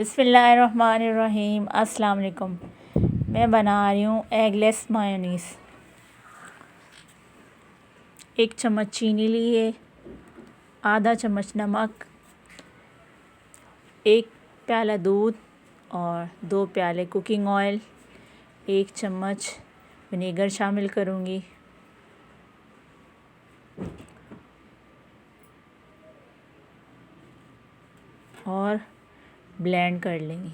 बिस्मिल्लाहिर्रहमानिर्रहीम। अस्सलाम वालेकुम। मैं बना रही हूँ एगलेस मायोनीज़। 1 चम्मच चीनी ली है, आधा चम्मच नमक, 1 प्याला दूध और 2 प्याले कुकिंग ऑयल, 1 चम्मच विनेगर शामिल करूँगी। और ब्लेंड कर लेंगे।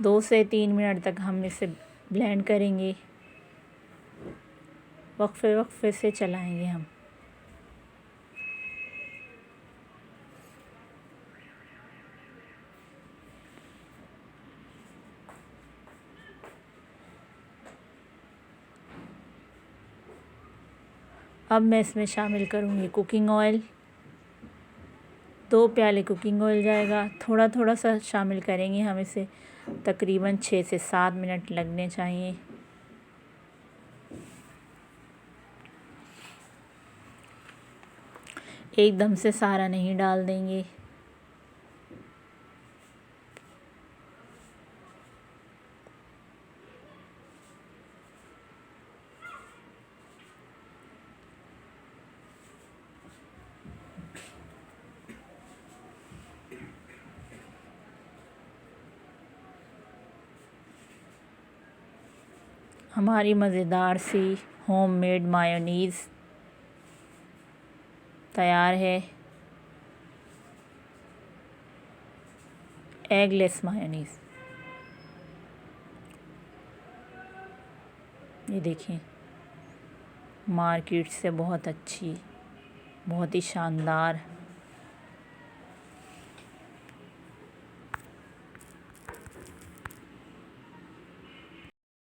दो से 3 मिनट तक हम इसे ब्लेंड करेंगे। वक्फे वक्फे से चलाएंगे हम। अब मैं इसमें शामिल करूँगी कुकिंग ऑयल। 2 प्याले कुकिंग ऑयल जाएगा। थोड़ा थोड़ा सा शामिल करेंगे हम इसे। तकरीबन 6 से 7 मिनट लगने चाहिए। एकदम से सारा नहीं डाल देंगे। हमारी मज़ेदार सी होममेड मायोनीज़ तैयार है। Eggless mayonnaise. ये देखिए, मार्केट से बहुत अच्छी, बहुत ही शानदार